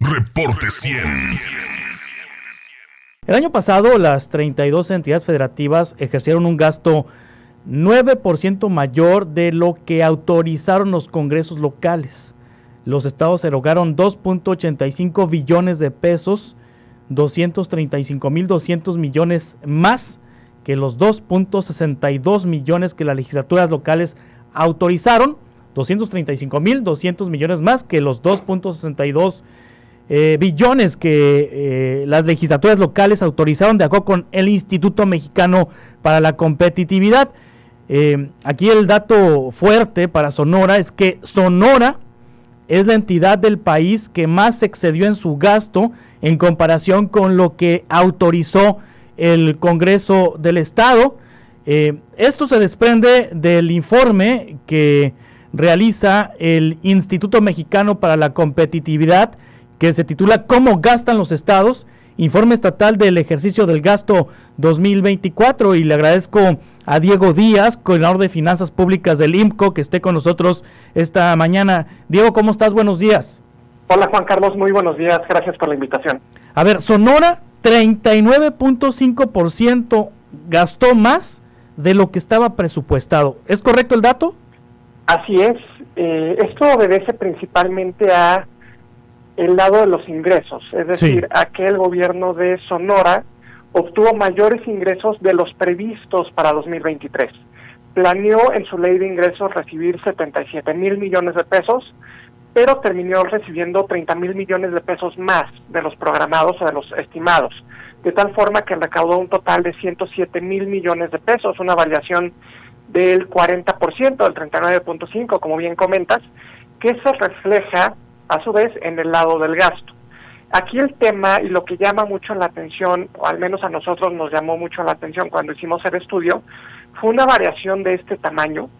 Reporte 100. El año pasado, las 32 entidades federativas ejercieron un gasto 9% mayor de lo que autorizaron los congresos locales. Los estados erogaron 2.85 billones de pesos, 235.200 millones más que los 2.62 millones que las legislaturas locales autorizaron, 235.200 millones más que los 2.62 billones que las legislaturas locales autorizaron de acuerdo con el Instituto Mexicano para la Competitividad. Aquí el dato fuerte para Sonora es que Sonora es la entidad del país que más se excedió en su gasto en comparación con lo que autorizó el Congreso del Estado. Esto se desprende del informe que realiza el Instituto Mexicano para la Competitividad, que se titula ¿Cómo gastan los estados? Informe estatal del ejercicio del gasto 2024, y le agradezco a Diego Díaz, coordinador de finanzas públicas del IMCO, que esté con nosotros esta mañana. Diego, ¿cómo estás? Buenos días. Hola Juan Carlos, muy buenos días, gracias por la invitación. A ver, Sonora 39.5% gastó más de lo que estaba presupuestado. ¿Es correcto el dato? Así es, esto obedece principalmente a el lado de los ingresos, es decir, a que el gobierno de Sonora obtuvo mayores ingresos de los previstos para 2023. Planeó en su ley de ingresos recibir 77,000 millones de pesos, pero terminó recibiendo 30,000 millones de pesos más de los programados o de los estimados, de tal forma que recaudó un total de 107,000 millones de pesos, una variación del 40%, del 39.5%, como bien comentas, que se refleja a su vez en el lado del gasto. Aquí el tema y lo que llama mucho la atención, o al menos a nosotros nos llamó mucho la atención cuando hicimos el estudio, fue una variación de este tamaño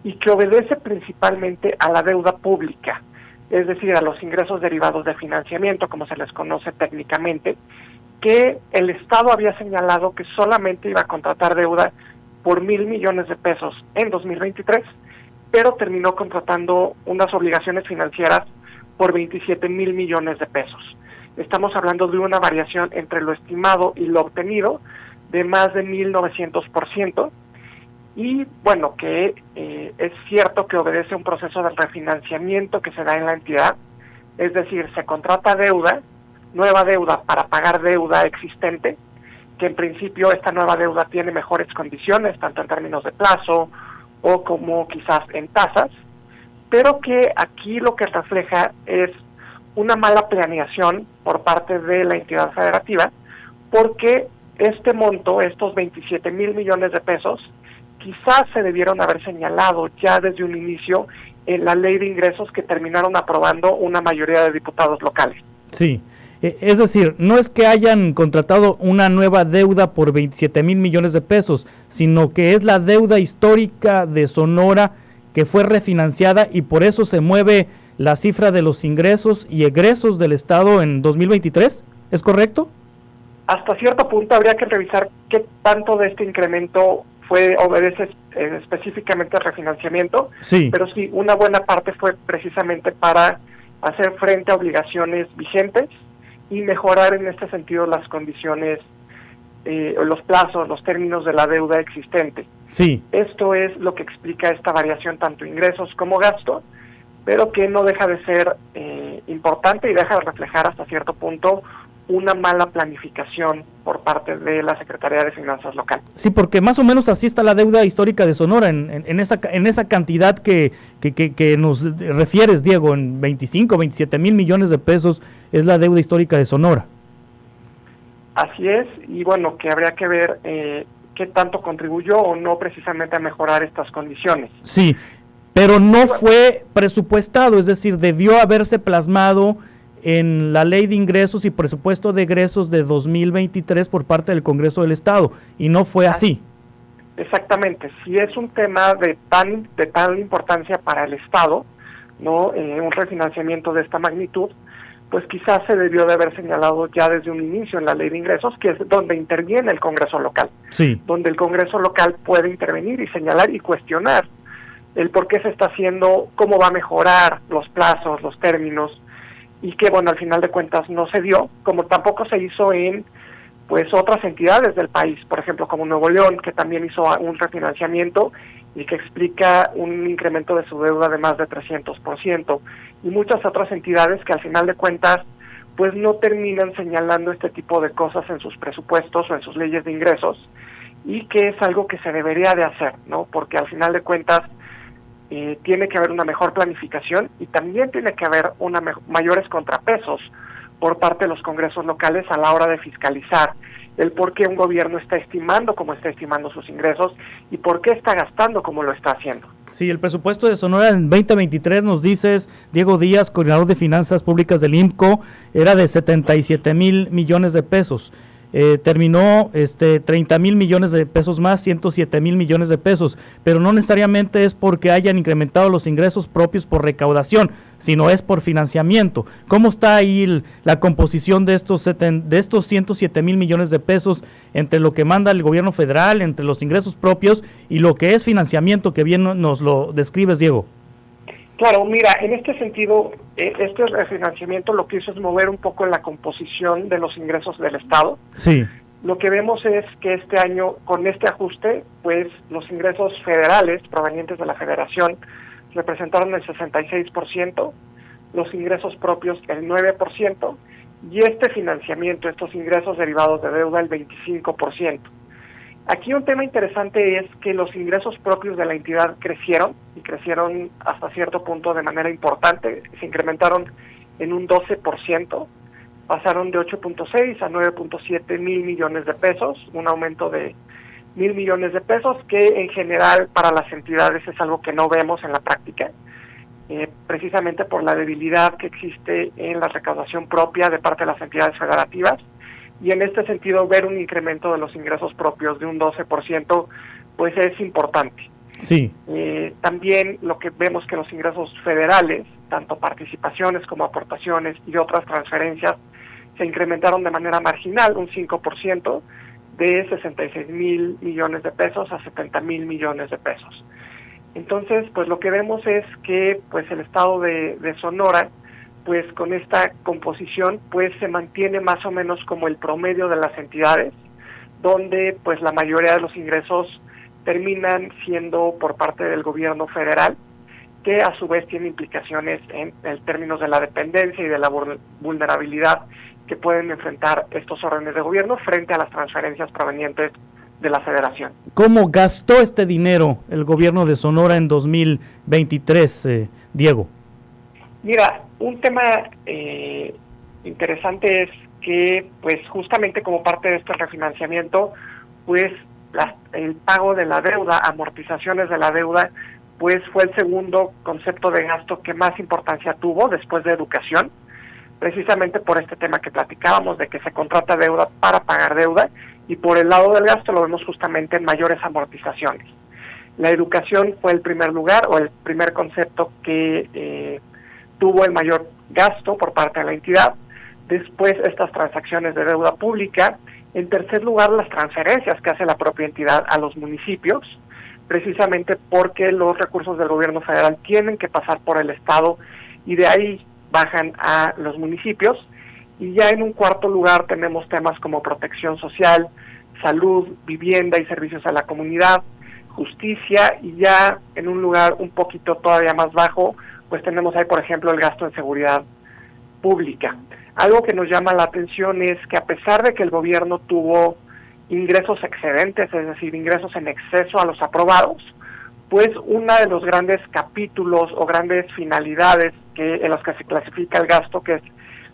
y que obedece principalmente a la deuda pública, es decir, a los ingresos derivados de financiamiento, como se les conoce técnicamente, que el Estado había señalado que solamente iba a contratar deuda por 1,000 millones de pesos en 2023, pero terminó contratando unas obligaciones financieras por 27,000 millones de pesos. Estamos hablando de una variación entre lo estimado y lo obtenido de más de 1,900%, y bueno, que es cierto que obedece a un proceso de refinanciamiento que se da en la entidad, es decir, se contrata deuda, nueva deuda para pagar deuda existente, que en principio esta nueva deuda tiene mejores condiciones, tanto en términos de plazo o como quizás en tasas, pero que aquí lo que refleja es una mala planeación por parte de la entidad federativa, porque este monto, estos 27,000 millones de pesos, quizás se debieron haber señalado ya desde un inicio en la ley de ingresos que terminaron aprobando una mayoría de diputados locales. Sí, es decir, no es que hayan contratado una nueva deuda por 27,000 millones de pesos, sino que es la deuda histórica de Sonora que fue refinanciada, y por eso se mueve la cifra de los ingresos y egresos del Estado en 2023, ¿es correcto? Hasta cierto punto habría que revisar qué tanto de este incremento obedece específicamente al refinanciamiento, sí. Pero sí, una buena parte fue precisamente para hacer frente a obligaciones vigentes y mejorar en este sentido las condiciones, los plazos, los términos de la deuda existente. Sí. Esto es lo que explica esta variación, tanto ingresos como gasto, pero que no deja de ser importante y deja de reflejar hasta cierto punto una mala planificación por parte de la Secretaría de Finanzas local. Sí, porque más o menos así está la deuda histórica de Sonora, en esa cantidad que nos refieres, Diego, en 27,000 millones de pesos es la deuda histórica de Sonora. Así es, y bueno, que habría que ver qué tanto contribuyó o no precisamente a mejorar estas condiciones. Sí, pero no fue presupuestado, es decir, debió haberse plasmado en la Ley de Ingresos y Presupuesto de Egresos de 2023 por parte del Congreso del Estado, y no fue así. Exactamente, si es un tema de tal importancia para el Estado, no un refinanciamiento de esta magnitud, pues quizás se debió de haber señalado ya desde un inicio en la Ley de Ingresos, que es donde interviene el Congreso local, sí, donde el Congreso local puede intervenir y señalar y cuestionar el por qué se está haciendo, cómo va a mejorar los plazos, los términos, y que, bueno, al final de cuentas no se dio, como tampoco se hizo en pues otras entidades del país, por ejemplo, como Nuevo León, que también hizo un refinanciamiento y que explica un incremento de su deuda de más de 300%, y muchas otras entidades que al final de cuentas pues no terminan señalando este tipo de cosas en sus presupuestos o en sus leyes de ingresos, y que es algo que se debería de hacer, ¿no? Porque al final de cuentas tiene que haber una mejor planificación y también tiene que haber mayores contrapesos por parte de los congresos locales a la hora de fiscalizar el por qué un gobierno está estimando como está estimando sus ingresos y por qué está gastando como lo está haciendo. Sí, el presupuesto de Sonora en 2023, nos dices, Diego Díaz, coordinador de finanzas públicas del IMCO, era de 77,000 millones de pesos. Terminó 30,000 millones de pesos más, 107,000 millones de pesos, pero no necesariamente es porque hayan incrementado los ingresos propios por recaudación, sino es por financiamiento. ¿Cómo está ahí la composición de estos 107,000 millones de pesos entre lo que manda el gobierno federal, entre los ingresos propios y lo que es financiamiento, que bien nos lo describes, Diego? Claro, mira, en este sentido, este refinanciamiento lo que hizo es mover un poco la composición de los ingresos del Estado. Sí. Lo que vemos es que este año, con este ajuste, pues los ingresos federales provenientes de la Federación representaron el 66%, los ingresos propios el 9%, y este financiamiento, estos ingresos derivados de deuda, el 25%. Aquí un tema interesante es que los ingresos propios de la entidad crecieron, y crecieron hasta cierto punto de manera importante, se incrementaron en un 12%, pasaron de 8.6 a 9.7 mil millones de pesos, un aumento de 1,000 millones de pesos, que en general para las entidades es algo que no vemos en la práctica, precisamente por la debilidad que existe en la recaudación propia de parte de las entidades federativas. Y en este sentido, ver un incremento de los ingresos propios de un 12%, pues es importante. Sí. También lo que vemos que los ingresos federales, tanto participaciones como aportaciones y otras transferencias, se incrementaron de manera marginal, un 5%, de 66,000 millones de pesos a 70,000 millones de pesos. Entonces, pues lo que vemos es que pues el estado de Sonora, pues con esta composición pues se mantiene más o menos como el promedio de las entidades, donde pues la mayoría de los ingresos terminan siendo por parte del gobierno federal, que a su vez tiene implicaciones en términos de la dependencia y de la vulnerabilidad que pueden enfrentar estos órdenes de gobierno frente a las transferencias provenientes de la Federación. ¿Cómo gastó este dinero el gobierno de Sonora en 2023, Diego? Mira, un tema interesante es que, pues justamente como parte de este refinanciamiento, pues el pago de la deuda, amortizaciones de la deuda, pues fue el segundo concepto de gasto que más importancia tuvo después de educación, precisamente por este tema que platicábamos de que se contrata deuda para pagar deuda, y por el lado del gasto lo vemos justamente en mayores amortizaciones. La educación fue el primer lugar o el primer concepto que tuvo el mayor gasto por parte de la entidad, después estas transacciones de deuda pública, en tercer lugar las transferencias que hace la propia entidad a los municipios, precisamente porque los recursos del gobierno federal tienen que pasar por el Estado y de ahí bajan a los municipios, y ya en un cuarto lugar tenemos temas como protección social, salud, vivienda y servicios a la comunidad, justicia, y ya en un lugar un poquito todavía más bajo, pues tenemos ahí, por ejemplo, el gasto en seguridad pública. Algo que nos llama la atención es que a pesar de que el gobierno tuvo ingresos excedentes, es decir, ingresos en exceso a los aprobados, pues uno de los grandes capítulos o grandes finalidades en las que se clasifica el gasto, que es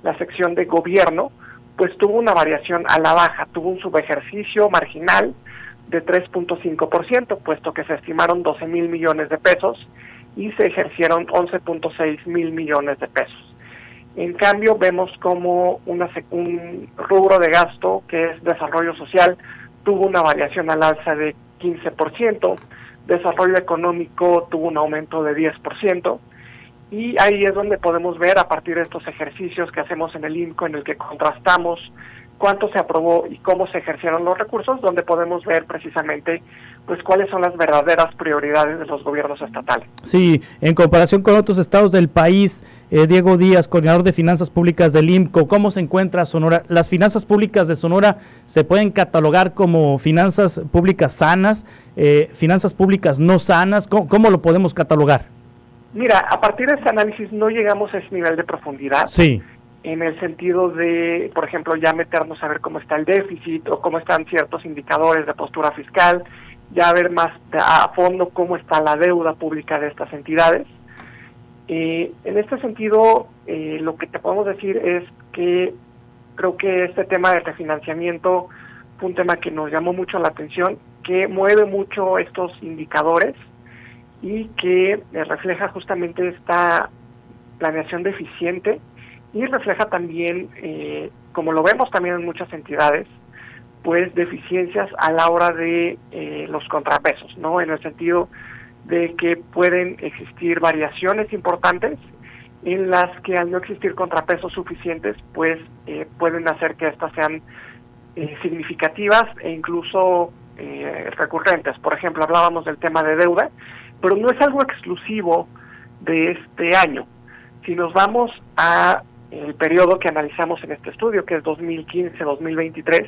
la sección de gobierno, pues tuvo una variación a la baja, tuvo un subejercicio marginal de 3.5%, puesto que se estimaron 12,000 millones de pesos, y se ejercieron 11.6 mil millones de pesos. En cambio, vemos como un rubro de gasto, que es desarrollo social, tuvo una variación al alza de 15%, desarrollo económico tuvo un aumento de 10%, y ahí es donde podemos ver, a partir de estos ejercicios que hacemos en el IMCO, en el que contrastamos cuánto se aprobó y cómo se ejercieron los recursos, donde podemos ver precisamente pues cuáles son las verdaderas prioridades de los gobiernos estatales. Sí, en comparación con otros estados del país, Diego Díaz, coordinador de finanzas públicas del IMCO, ¿cómo se encuentra Sonora? ¿Las finanzas públicas de Sonora se pueden catalogar como finanzas públicas sanas, finanzas públicas no sanas? ¿Cómo lo podemos catalogar? Mira, a partir de ese análisis no llegamos a ese nivel de profundidad. Sí. En el sentido de, por ejemplo, ya meternos a ver cómo está el déficit o cómo están ciertos indicadores de postura fiscal, ya ver más a fondo cómo está la deuda pública de estas entidades. En este sentido, lo que te podemos decir es que creo que este tema de refinanciamiento fue un tema que nos llamó mucho la atención, que mueve mucho estos indicadores y que refleja justamente esta planeación deficiente y refleja también, como lo vemos también en muchas entidades, pues deficiencias a la hora de los contrapesos, ¿no? En el sentido de que pueden existir variaciones importantes en las que al no existir contrapesos suficientes, pues pueden hacer que estas sean significativas e incluso recurrentes. Por ejemplo, hablábamos del tema de deuda, pero no es algo exclusivo de este año. Si nos vamos a el periodo que analizamos en este estudio, que es 2015-2023,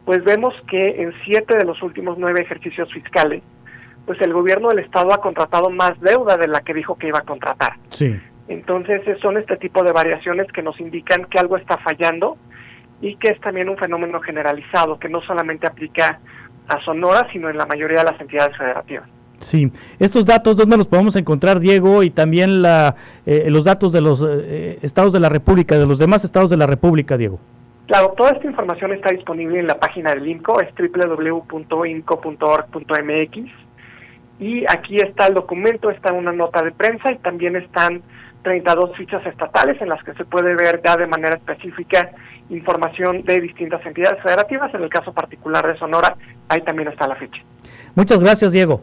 pues vemos que en 7 de los últimos 9 ejercicios fiscales, pues el gobierno del estado ha contratado más deuda de la que dijo que iba a contratar. Sí. Entonces son este tipo de variaciones que nos indican que algo está fallando y que es también un fenómeno generalizado que no solamente aplica a Sonora, sino en la mayoría de las entidades federativas. Sí, estos datos, ¿dónde los podemos encontrar, Diego? Y también los datos de los estados de la República, de los demás estados de la República, Diego. Claro, toda esta información está disponible en la página del IMCO, es www.imco.org.mx, y aquí está el documento, está una nota de prensa y también están 32 fichas estatales en las que se puede ver ya de manera específica información de distintas entidades federativas. En el caso particular de Sonora, ahí también está la ficha. Muchas gracias, Diego.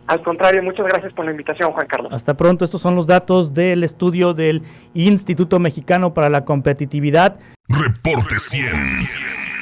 Al contrario, muchas gracias por la invitación, Juan Carlos. Hasta pronto. Estos son los datos del estudio del Instituto Mexicano para la Competitividad. Reporte 100.